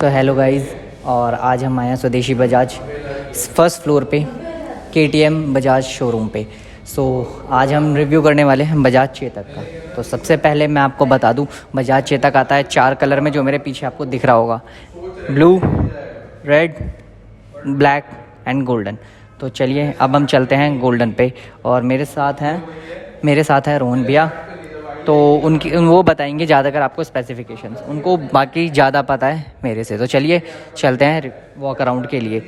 So hello guys, और आज हम आए हैं स्वदेशी बजाज फर्स्ट फ्लोर पे KTM बजाज शोरूम पे। सो आज हम रिव्यू करने वाले हैं बजाज चेतक का। तो सबसे पहले मैं आपको बता दूं, बजाज चेतक आता है 4 कलर में, जो मेरे पीछे आपको दिख रहा होगा, blue, red, black and golden. तो चलिए अब हम चलते हैं गोल्डन पे, और मेरे साथ है रोहन भैया। तो वो बताएंगे ज़्यादातर आपको स्पेसिफिकेशंस, उनको बाकी ज़्यादा पता है मेरे से। तो चलिए चलते हैं वॉक अराउंड के लिए।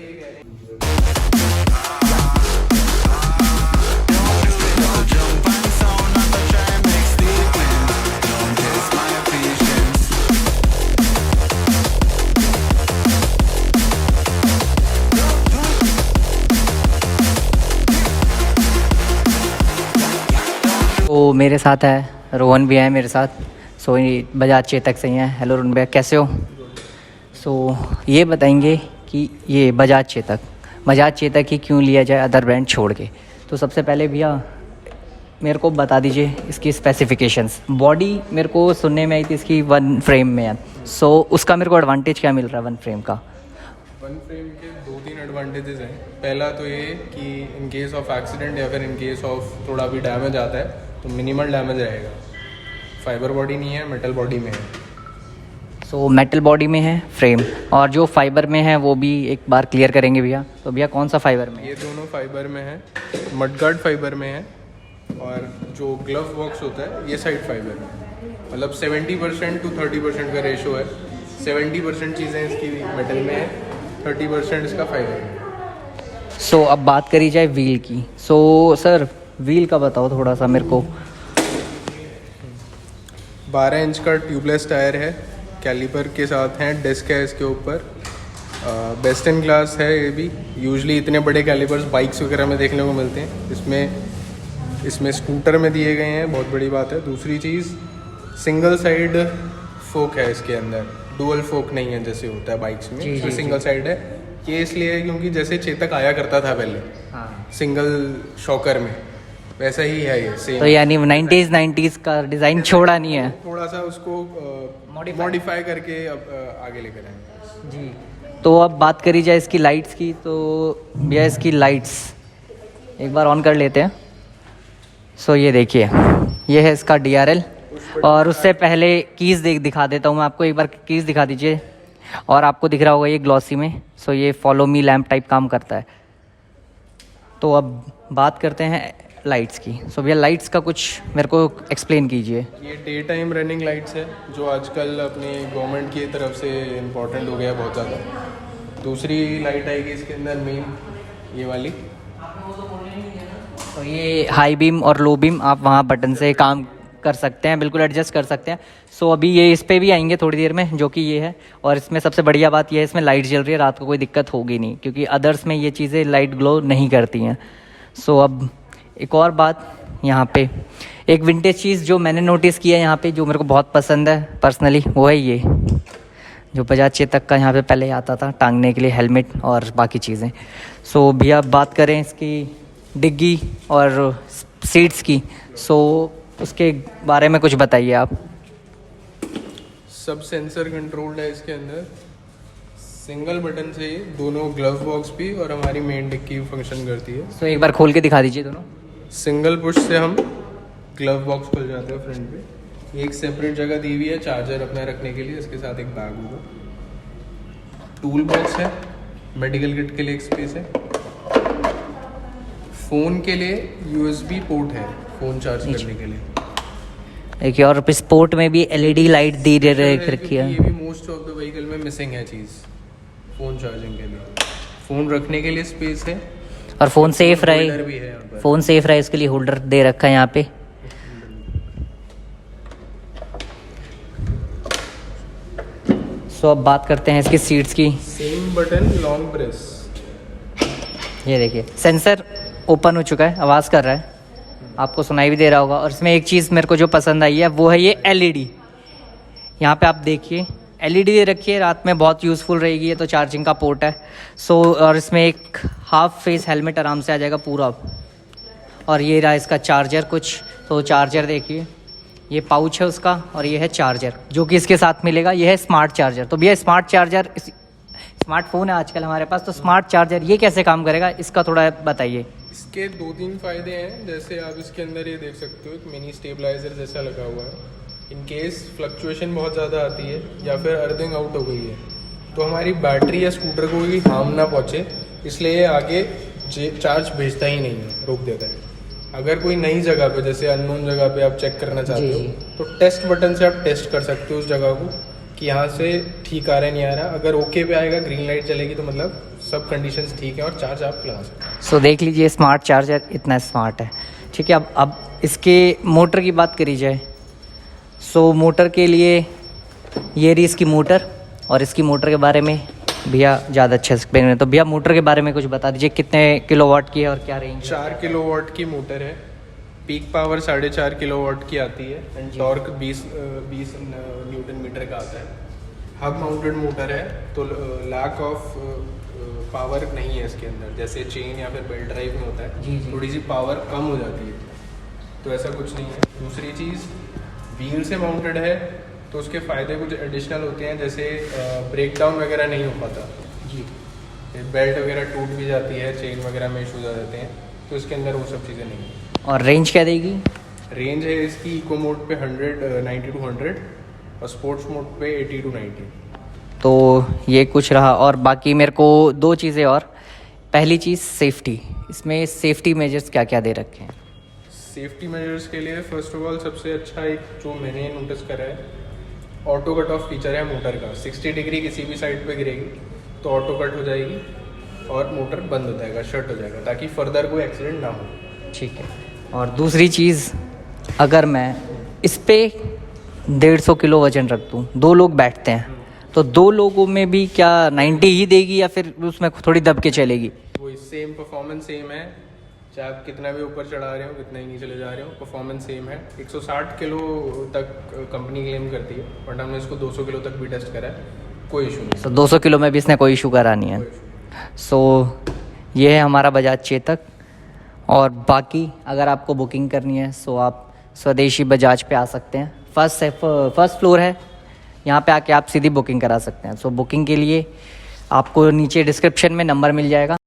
तो मेरे साथ है रोहन भी है मेरे साथ। सो बजाज चेतक से ही हैं। हेलो रोहन भैया, कैसे हो? सो ये बताएंगे कि ये बजाज चेतक ही क्यों लिया जाए अदर ब्रांड छोड़ के। तो सबसे पहले भैया मेरे को बता दीजिए इसकी स्पेसिफिकेशंस। बॉडी मेरे को सुनने में आई थी इसकी 1 फ्रेम में है। सो उसका मेरे को एडवांटेज क्या मिल रहा है 1 फ्रेम का? 1 फ्रेम के 2-3 एडवांटेजेस हैं। पहला तो ये कि इन केस ऑफ एक्सीडेंट या फिर इन केस ऑफ थोड़ा भी डैमेज आता है तो मिनिमल डैमेज रहेगा। फाइबर बॉडी नहीं है, मेटल बॉडी में है। सो मेटल बॉडी में है फ्रेम, और जो फाइबर में है वो भी एक बार क्लियर करेंगे भैया। तो भैया कौन सा फाइबर में? ये दोनों फाइबर में है। मडगार्ड फाइबर में है, और जो ग्लव बॉक्स होता है ये साइड फाइबर में। मतलब 70% to 30% का रेशो है। 70% चीज़ें इसकी मेटल में है, 30% इसका फाइबर में। सो अब बात करी जाए व्हील की। सो सर व्हील का बताओ थोड़ा सा मेरे को। 12 इंच का ट्यूबलेस टायर है, कैलिपर के साथ हैं, डिस्क है इसके ऊपर। बेस्ट इन क्लास है ये भी। यूजुअली इतने बड़े कैलिपर्स बाइक्स वगैरह में देखने को मिलते हैं, इसमें स्कूटर में दिए गए हैं, बहुत बड़ी बात है। दूसरी चीज़, सिंगल साइड फोक है इसके अंदर, डुअल फोक नहीं है जैसे होता है बाइक्स में। इसमें सिंगल साइड है। ये इसलिए क्योंकि जैसे चेतक आया करता था पहले, हाँ, सिंगल शॉकर में, वैसा ही है ये सेम। तो यानी 90s का डिज़ाइन छोड़ा नहीं है, थोड़ा सा उसको मॉडिफाई करके अब आगे लेकर आएंगे जी। तो अब बात करी जाए इसकी लाइट्स की। तो भैया इसकी लाइट्स एक बार ऑन कर लेते हैं। सो ये देखिए, ये है इसका DRL। और उससे पहले कीज़ दिखा देता हूँ मैं आपको। एक बार कीज़ दिखा दीजिए। और आपको दिख रहा होगा ये ग्लॉसी में। सो ये फॉलो मी लैम्प टाइप काम करता है। तो अब बात करते हैं लाइट्स की। सो भैया लाइट्स का कुछ मेरे को एक्सप्लेन कीजिए। ये डे टाइम रनिंग लाइट्स है, जो आजकल अपनी गवर्नमेंट की तरफ से इम्पोर्टेंट हो गया बहुत ज़्यादा। दूसरी लाइट आएगी इसके अंदर मेन, ये वाली। तो ये हाई बीम और लो बीम आप वहाँ बटन से काम कर सकते हैं, बिल्कुल एडजस्ट कर सकते हैं। सो अभी ये इस पे भी आएंगे थोड़ी देर में, जो कि ये है। और इसमें सबसे बढ़िया बात ये है, इसमें लाइट जल रही है, रात को कोई दिक्कत होगी नहीं, क्योंकि अदर्स में ये चीज़ें लाइट ग्लो नहीं करती हैं। सो अब एक और बात, यहाँ पे एक विंटेज चीज़ जो मैंने नोटिस किया है यहाँ पे, जो मेरे को बहुत पसंद है पर्सनली, वो है ये जो बजाज चेतक का यहाँ पे पहले आता था टांगने के लिए हेलमेट और बाकी चीज़ें। सो भैया बात करें इसकी डिग्गी और सीट्स की, सो उसके बारे में कुछ बताइए आप। सब सेंसर कंट्रोल्ड है इसके अंदर। सिंगल बटन से ही दोनों ग्लव बॉक्स भी और हमारी मेन डिक्की फंक्शन करती है। सो एक बार खोल के दिखा दीजिए दोनों। सिंगल पुश से हम ग्लव बॉक्स खुल जाते हैं फ्रंट पे। एक सेपरेट जगह दी हुई है चार्जर अपना रखने के लिए, इसके साथ एक बैग होगा। टूल बॉक्स है, मेडिकल किट के लिए एक स्पेस है। फ़ोन के लिए USB पोर्ट है, फ़ोन चार्ज करने के लिए। एक और स्पोर्ट में भी LED लाइट दी रखी है। ये भी मोस्ट ऑफ द व्हीकल में मिसिंग है चीज़, फ़ोन चार्जिंग के लिए। फ़ोन रखने के लिए स्पेस है, और फ़ोन सेफ रहे, भी है यहाँ पर। फ़ोन सेफ रहे इसके लिए होल्डर दे रखा है यहाँ पे। सो अब बात करते हैं इसकी सीट्स की। Same button, long press. ये देखिए सेंसर ओपन हो चुका है, आवाज़ कर रहा है, आपको सुनाई भी दे रहा होगा। और इसमें एक चीज़ मेरे को जो पसंद आई है वो है ये LED। यहाँ पे आप देखिए LED दे रखी है, रात में बहुत यूज़फुल रहेगी। ये तो चार्जिंग का पोर्ट है। सो और इसमें एक हाफ फेस हेलमेट आराम से आ जाएगा पूरा। और ये रहा इसका चार्जर कुछ। तो चार्जर देखिए, ये पाउच है उसका और ये है चार्जर जो कि इसके साथ मिलेगा। ये है स्मार्ट चार्जर। तो भैया स्मार्ट चार्जर, स्मार्टफोन है आजकल हमारे पास, तो स्मार्ट चार्जर ये कैसे काम करेगा इसका थोड़ा बताइए। इसके 2-3 फ़ायदे हैं। जैसे आप इसके अंदर ये देख सकते हो एक मिनी स्टेबलाइजर जैसा लगा हुआ है। इन केस फ्लक्चुएशन बहुत ज़्यादा आती है या फिर अर्थिंग आउट हो गई है तो हमारी बैटरी या स्कूटर को भी हार्म ना पहुँचे, इसलिए ये आगे चार्ज भेजता ही नहीं है, रोक देता है। अगर कोई नई जगह पे, जैसे अननोन जगह पे आप चेक करना चाहते हो तो टेस्ट बटन से आप टेस्ट कर सकते हो उस जगह को कि यहाँ से ठीक आ रहा है नहीं आ रहा। अगर ओके पे आएगा, ग्रीन लाइट चलेगी, तो मतलब सब कंडीशंस ठीक है और चार्ज आप लगा सकते हैं। सो देख लीजिए स्मार्ट चार्जर इतना स्मार्ट है। ठीक है, अब इसके मोटर की बात करी जाए। सो मोटर के लिए ये रही इसकी मोटर, और इसकी मोटर के बारे में भैया ज़्यादा अच्छे से एक्सप्लेन है। तो भैया मोटर के बारे में कुछ बता दीजिए, कितने किलोवाट की है और क्या रेंज? 4 किलोवाट की मोटर है। पीक पावर 4.5 किलोवाट की आती है एंड टॉर्क 20 न्यूटन मीटर का आता है। हब माउंटेड मोटर है तो लैक ऑफ पावर नहीं है इसके अंदर, जैसे चेन या फिर बेल्ट ड्राइव में होता है। थोड़ी सी पावर कम हो जाती है, तो ऐसा कुछ नहीं है। दूसरी चीज़, व्हील से माउंटेड है तो उसके फ़ायदे कुछ एडिशनल होते हैं, जैसे ब्रेक डाउन वगैरह नहीं हो पाता जी। बेल्ट वगैरह टूट भी जाती है, चेन वगैरह में इशूज आ जाते हैं, तो इसके अंदर वो सब चीज़ें नहीं हैं। और रेंज क्या देगी? रेंज है इसकी इको मोड पे 90 to 100 और स्पोर्ट्स मोड पे 80 to 90। तो ये कुछ रहा। और बाकी मेरे को 2 चीज़ें और। पहली चीज़ सेफ्टी, इसमें सेफ्टी मेजर्स क्या क्या दे रखे हैं? सेफ्टी मेजर्स के लिए फर्स्ट ऑफ ऑल सबसे अच्छा एक जो मैंने नोटिस करा है, ऑटो कट ऑफ फीचर है मोटर का। 60 डिग्री किसी भी साइड पे गिरेगी तो ऑटो कट हो जाएगी और मोटर बंद हो जाएगा, शट हो जाएगा, ताकि फर्दर कोई एक्सीडेंट ना हो। ठीक है। और दूसरी चीज़, अगर मैं इस पे 150 किलो वजन रख दूँ, 2 लोग बैठते हैं, तो 2 लोगों में भी क्या 90 ही देगी या फिर उसमें थोड़ी दब के चलेगी? वही सेम परफॉर्मेंस सेम है, चाहे आप कितना भी ऊपर चढ़ा रहे हो, कितना ही नीचे ले जा रहे हो, परफॉर्मेंस सेम है। 160 किलो तक कंपनी क्लेम करती है, बट हमने इसको 200 किलो तक भी टेस्ट करा है, कोई इशू नहीं। तो 200 किलो में भी इसने कोई इशू करा नहीं है। सो ये है हमारा बजाज चेतक। और बाकी अगर आपको बुकिंग करनी है सो आप स्वदेशी बजाज पे आ सकते हैं। फर्स्ट फ्लोर है, यहाँ पे आके आप सीधी बुकिंग करा सकते हैं। सो बुकिंग के लिए आपको नीचे डिस्क्रिप्शन में नंबर मिल जाएगा।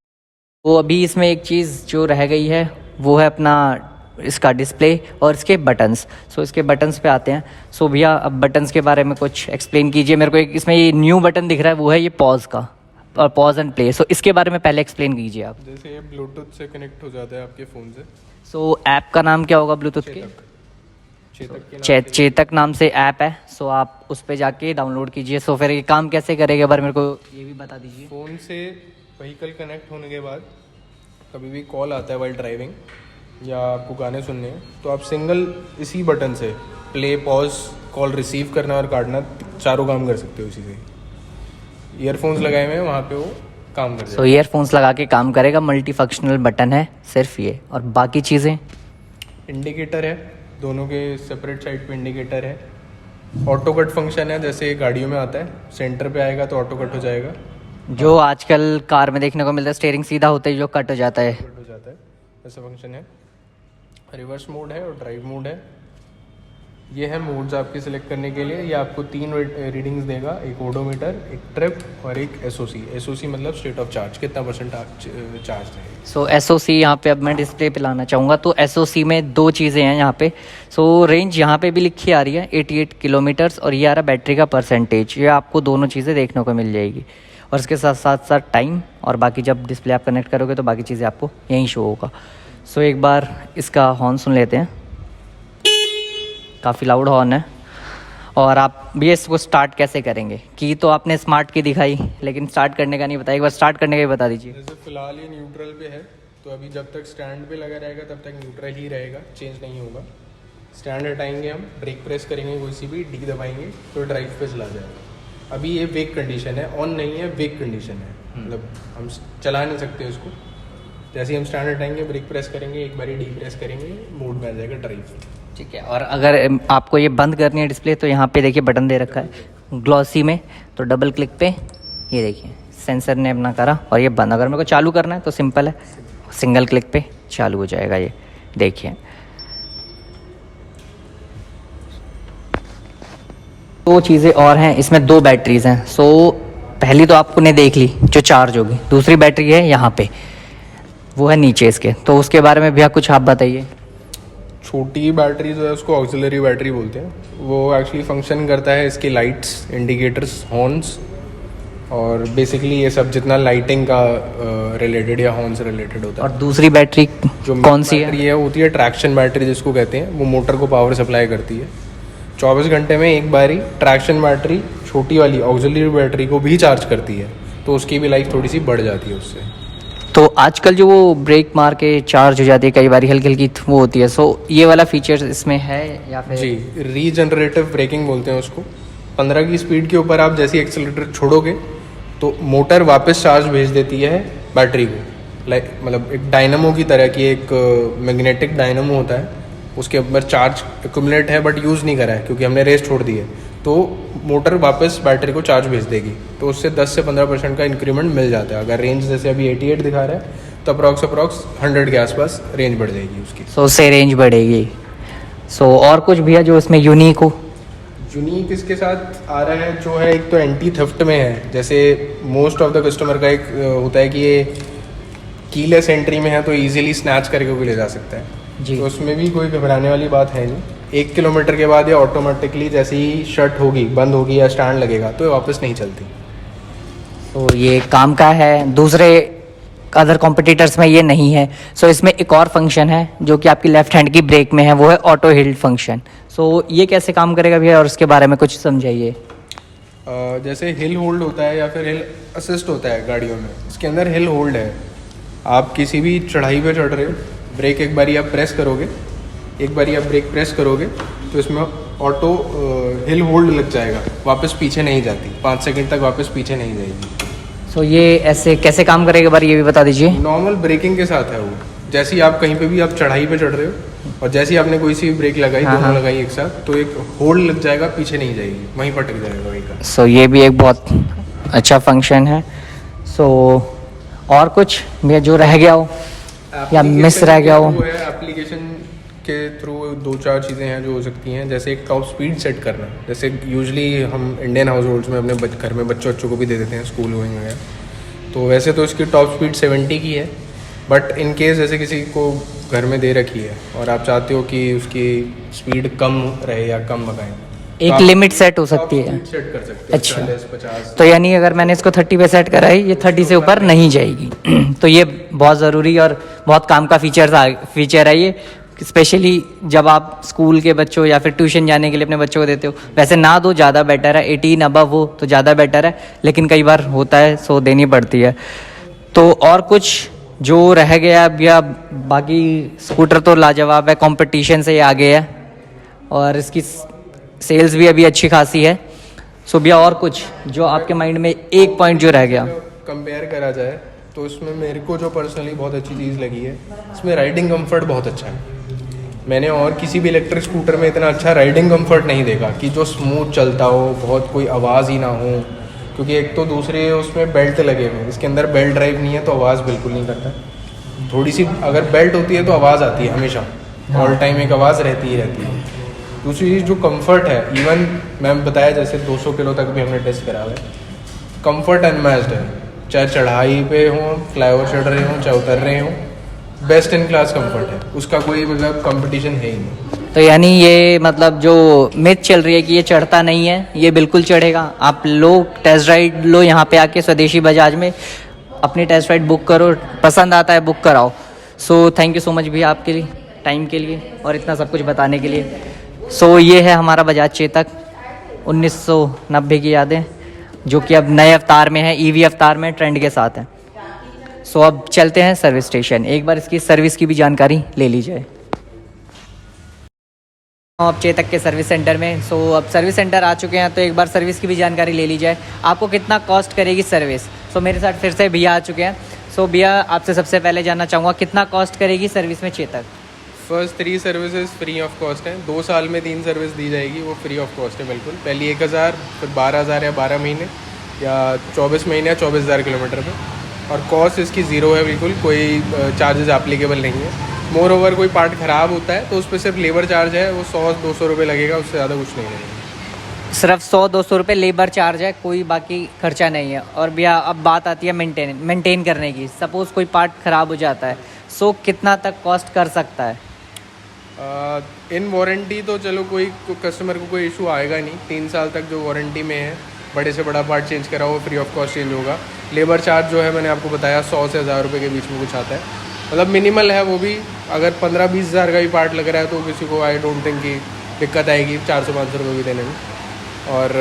तो अभी इसमें एक चीज़ जो रह गई है वो है अपना इसका डिस्प्ले और इसके बटन्स। सो इसके बटन्स पे आते हैं। सो भैया अब बटन्स के बारे में कुछ एक्सप्लेन कीजिए मेरे को। एक इसमें ये न्यू बटन दिख रहा है, वो है ये पॉज का, और पॉज एंड प्ले। सो इसके बारे में पहले एक्सप्लेन कीजिए आप। जैसे ये ब्लूटूथ से कनेक्ट हो जाता है आपके फ़ोन से। सो ऐप का नाम क्या होगा ब्लूटूथ के? चेतक नाम से ऐप है। सो आप उस पर जाके डाउनलोड कीजिए। सो फिर ये काम कैसे करेगा एक बार मेरे को ये भी बता दीजिए। फ़ोन से व्हीकल कनेक्ट होने के बाद कभी भी कॉल आता है वाइल ड्राइविंग या आपको गाने सुनने हैं, तो आप सिंगल इसी बटन से प्ले, पॉज, कॉल रिसीव करना और काटना, चारों काम कर सकते हो इसी से। ईयरफोन्स लगाए हुए हैं वहाँ पे वो काम कर सो ईयरफोन्स लगा के काम करेगा। मल्टी फंक्शनल बटन है सिर्फ ये, और बाकी चीज़ें। इंडिकेटर है, दोनों के सेपरेट साइड पे इंडिकेटर है। ऑटो कट फंक्शन है, जैसे गाड़ियों में आता है, सेंटर पे आएगा तो ऑटो कट हो जाएगा, जो आजकल कार में देखने को मिलता है, स्टीयरिंग सीधा होता है जो कट हो जाता है। कट हो जाता है, ऐसा फंक्शन है। रिवर्स मोड है और ड्राइव मोड है। ये है मोड्स आपके सिलेक्ट करने के लिए। ये आपको 3 रीडिंग्स देगा, एक ओडोमीटर, एक ट्रिप और एक एसओसी। एसओसी मतलब स्टेट ऑफ चार्ज, कितना % चार्ज है। सो एसओसी यहाँ पे अब मैं डिस्प्ले पे लाना चाहूँगा। तो एसओसी में 2 चीज़ें हैं यहाँ पे। सो रेंज यहाँ पे भी लिखी आ रही है 88 किलोमीटर्स, और ये आ रहा है बैटरी का परसेंटेज। ये आपको दोनों चीज़ें देखने को मिल जाएगी, और इसके साथ साथ टाइम, और बाकी जब डिस्प्ले आप कनेक्ट करोगे तो बाकी चीज़ें आपको यहीं शो होगा। सो एक बार इसका हॉर्न सुन लेते हैं, काफ़ी लाउड हॉर्न है। और आप भी इसको स्टार्ट कैसे करेंगे? की तो आपने स्मार्ट की दिखाई, लेकिन स्टार्ट करने का नहीं बताया। एक बार स्टार्ट करने का भी बता दीजिए। जैसे फिलहाल ये न्यूट्रल पे है, तो अभी जब तक स्टैंड पे लगा रहेगा तब तक न्यूट्रल ही रहेगा, चेंज नहीं होगा। स्टैंड हटाएंगे हम, ब्रेक प्रेस करेंगे, कोई सी भी डी दबाएंगे तो ड्राइव पे चला जाएगा। अभी ये वेक कंडीशन है, ऑन नहीं है, वेक कंडीशन है, मतलब हम चला नहीं सकते उसको। जैसे ही हम स्टैंड हटाएंगे, ब्रेक प्रेस करेंगे, एक बार डी प्रेस करेंगे, मोड में आ जाएगा ड्राइव। ठीक है। और अगर आपको ये बंद करनी है डिस्प्ले, तो यहाँ पे देखिए बटन दे रखा है ग्लॉसी में, तो डबल क्लिक पे ये देखिए सेंसर ने अपना करा और ये बंद। अगर मेरे को चालू करना है तो सिंपल है, सिंगल क्लिक पे चालू हो जाएगा। ये देखिए दो चीज़ें और हैं, इसमें दो बैटरीज हैं। सो पहली तो आपने देख ली जो चार्ज होगी, दूसरी बैटरी है यहाँ पे, वो है नीचे इसके। तो उसके बारे में भैया कुछ आप बताइए। छोटी बैटरी जो है उसको ऑक्सिलरी बैटरी बोलते हैं। वो एक्चुअली फंक्शन करता है इसकी लाइट्स, इंडिकेटर्स, हॉर्न्स और बेसिकली ये सब जितना लाइटिंग का रिलेटेड या हॉर्न से रिलेटेड होता है। और दूसरी बैटरी जो कौन सी बैटरी है? है होती है ट्रैक्शन बैटरी जिसको कहते हैं। वो मोटर को पावर सप्लाई करती है। 24 घंटे में एक बारी ट्रैक्शन बैटरी छोटी वाली ऑक्सिलरी बैटरी को भी चार्ज करती है, तो उसकी भी लाइफ थोड़ी सी बढ़ जाती है उससे। तो आजकल जो वो ब्रेक मार के चार्ज हो जाती है कई बार, हल्की हल्की वो होती है। सो ये वाला फीचर इसमें है या फिर? जी, रीजनरेटिव ब्रेकिंग बोलते हैं उसको। 15 की स्पीड के ऊपर आप जैसे एक्सेलेरेटर छोड़ोगे तो मोटर वापस चार्ज भेज देती है बैटरी को। मतलब एक डायनामो की तरह की, एक मैग्नेटिक डायनामो होता है, उसके ऊपर चार्ज एक्यूमुलेट है बट यूज़ नहीं करा है क्योंकि हमने रेस छोड़ दी है, तो मोटर वापस बैटरी को चार्ज भेज देगी। तो उससे 10 से 15% का इंक्रीमेंट मिल जाता है। अगर रेंज जैसे अभी 88 दिखा रहा है तो अप्रॉक्स 100 के आसपास रेंज बढ़ जाएगी उसकी। सो उससे रेंज बढ़ेगी। सो और कुछ भैया जो इसमें यूनिक हो? यूनिक इसके साथ आ रहा है जो है, एक तो एंटी थेफ्ट में है। जैसे मोस्ट ऑफ द कस्टमर का एक होता है कि ये कीलेस एंट्री में है तो इजीली स्नैच करके कोई ले जा सकता है जी। तो उसमें भी कोई घबराने वाली बात है नहीं। 1 किलोमीटर के बाद ये ऑटोमेटिकली जैसे ही शट होगी, बंद होगी या स्टैंड लगेगा तो ये वापस नहीं चलती। तो ये काम का है, दूसरे अदर कॉम्पिटिटर्स में ये नहीं है। सो इसमें एक और फंक्शन है जो कि आपकी लेफ्ट हैंड की ब्रेक में है, वो है ऑटो हिल्ड फंक्शन। सो ये कैसे काम करेगा भैया और उसके बारे में कुछ समझाइए। जैसे हिल होल्ड होता है या फिर हिल असिस्ट होता है गाड़ियों में, इसके अंदर हिल होल्ड है। आप किसी भी चढ़ाई पे चढ़ रहे हो, ब्रेक एक बारी आप प्रेस करोगे, ब्रेक प्रेस करोगे तो इसमें ऑटो हिल होल्ड लग जाएगा, वापस पीछे नहीं जाती, 5 सेकंड तक वापस पीछे नहीं जाएगी। सो ये ऐसे कैसे काम करेगा बार ये भी बता दीजिए। नॉर्मल ब्रेकिंग के साथ है वो। जैसे ही आप कहीं पे भी आप चढ़ाई पे चढ़ रहे हो और जैसे ही आपने कोई सी ब्रेक लगाई, दोनों लगाई एक साथ, तो एक होल्ड लग जाएगा, पीछे नहीं जाएगी, वहीं पटक जाएगा वहीं का। सो ये भी एक बहुत अच्छा फंक्शन है। सो और कुछ भैया जो रह गया हो या मिस रह गया हो? एप्लीकेशन के थ्रू 2-4 चीज़ें हैं जो हो सकती हैं। जैसे एक टॉप स्पीड सेट करना। जैसे यूजली हम इंडियन हाउस होल्ड्स में अपने घर में बच्चों को भी दे देते हैं स्कूल वगैरह, तो वैसे तो इसकी टॉप स्पीड 70 की है, बट इन केस जैसे किसी को घर में दे रखी है और आप चाहते हो कि उसकी स्पीड कम रहे या कम भगाएं, एक लिमिट सेट हो सकती है। सेट कर सकते हैं। अच्छा। 40-50। तो यानी अगर मैंने इसको 30 पे सेट करा है, ये 30 से ऊपर नहीं जाएगी। तो ये बहुत ज़रूरी और बहुत काम का फीचर है ये, स्पेशली जब आप स्कूल के बच्चों या फिर ट्यूशन जाने के लिए अपने बच्चों को देते हो। वैसे ना दो ज़्यादा बेटर है, 18 अबव हो तो ज़्यादा बेटर है, लेकिन कई बार होता है सो देनी पड़ती है। तो और कुछ जो रह गया या बाकी स्कूटर तो लाजवाब है, कंपटीशन से ये आगे है और इसकी सेल्स भी अभी अच्छी खासी है। सो भैया और कुछ जो आपके माइंड में एक पॉइंट जो रह गया? कंपेयर करा जाए तो इसमें मेरे को जो पर्सनली बहुत अच्छी चीज़ लगी है, इसमें राइडिंग कंफर्ट बहुत अच्छा है। मैंने और किसी भी इलेक्ट्रिक स्कूटर में इतना अच्छा राइडिंग कंफर्ट नहीं देखा कि जो स्मूथ चलता हो, बहुत कोई आवाज़ ही ना हो। क्योंकि एक तो दूसरे उसमें बेल्ट लगे हुए हैं, इसके अंदर बेल्ट ड्राइव नहीं है तो आवाज़ बिल्कुल नहीं करता। थोड़ी सी अगर बेल्ट होती है तो आवाज़ आती है हमेशा, ऑल टाइम एक आवाज़ रहती ही रहती है। दूसरी चीज़ जो कंफर्ट है, इवन मैम बताया जैसे 200 किलो तक भी हमने टेस्ट करा हुआ है, कंफर्ट अनमैच्ड है। चाहे चढ़ाई पे हो, फ्लाईओवर चढ़ रहे हो, चाहे उतर रहे हो, बेस्ट इन क्लास कंफर्ट है, उसका कोई मतलब कंपटीशन है ही नहीं। तो यानी ये मतलब जो मिथ चल रही है कि ये चढ़ता नहीं है, ये बिल्कुल चढ़ेगा। आप लो टेस्ट राइड लो यहाँ पे आके स्वदेशी बजाज में, अपनी टेस्ट राइड बुक करो, पसंद आता है बुक कराओ। So thank you so much भैया आपके लिए, टाइम के लिए और इतना सब कुछ बताने के लिए। सो ये है हमारा बजाज चेतक 1990 की यादें, जो कि अब नए अवतार में है, ईवी अवतार में ट्रेंड के साथ है। सो अब चलते हैं सर्विस स्टेशन, एक बार इसकी सर्विस की भी जानकारी ले ली जाए। अब चेतक के सर्विस सेंटर में। सो अब सर्विस सेंटर आ चुके हैं तो एक बार सर्विस की भी जानकारी ले ली जाए, आपको कितना कॉस्ट करेगी सर्विस। सो मेरे साथ फिर से भैया आ चुके हैं। सो भैया आपसे सबसे पहले जानना चाहूँगा कितना कॉस्ट करेगी सर्विस में Chetak? First 3 services free of cost हैं। 2 साल में 3 सर्विस दी जाएगी, वो फ्री ऑफ कॉस्ट है बिल्कुल। पहली 1000, फिर 12000 या 12 महीने या 24 महीने या 24000 किलोमीटर पे। और कॉस्ट इसकी ज़ीरो है बिल्कुल, कोई चार्जेस एप्लीकेबल नहीं है। मोर ओवर कोई पार्ट ख़राब होता है तो उस पर सिर्फ लेबर चार्ज है, वो 100-200 रुपये लगेगा, उससे ज़्यादा कुछ नहीं लगेगा। सिर्फ 100-200 रुपये लेबर चार्ज है, कोई बाकी खर्चा नहीं है। और भैया अब बात आती है मेंटेन करने की। सपोज़ कोई पार्ट ख़राब हो जाता है, सो कितना तक कॉस्ट कर सकता है? इन वारंटी तो चलो कोई कस्टमर को कोई इशू आएगा नहीं। 3 साल तक जो वारंटी में है, बड़े से बड़ा पार्ट चेंज करा हो फ्री ऑफ कॉस्ट चेंज होगा। लेबर चार्ज जो है मैंने आपको बताया 100 से 1000 रुपये के बीच में कुछ आता है, मतलब मिनिमल है वो भी। अगर 15-20 हज़ार का भी पार्ट लग रहा है तो किसी को आई डोंट थिंक कि दिक्कत आएगी 400-500 रुपये भी देने में। और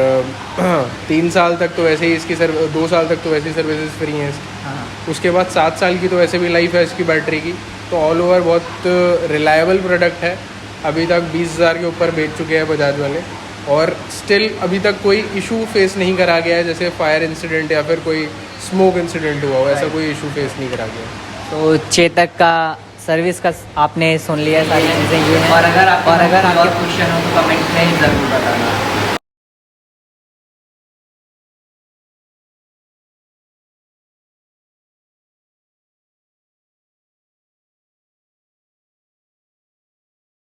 3 साल तक तो वैसे ही इसकी 2 साल तक तो वैसे ही सर्विसेज फ्री हैं इसकी। हाँ। उसके बाद 7 साल की तो वैसे भी लाइफ है इसकी बैटरी की। तो ऑल ओवर बहुत रिलायबल प्रोडक्ट है। अभी तक 20,000 के ऊपर बेच चुके हैं बजाज वाले, और स्टिल अभी तक कोई इशू फेस नहीं करा गया है, जैसे फायर इंसिडेंट या फिर कोई स्मोक इंसिडेंट हुआ हो, ऐसा कोई इशू फेस नहीं करा गया। तो चेतक का सर्विस का आपने सुन लिया सारी चीज़ें ये हैं। और अगर आपके क्वेश्चन हो तो कमेंट में ज़रूर बताना।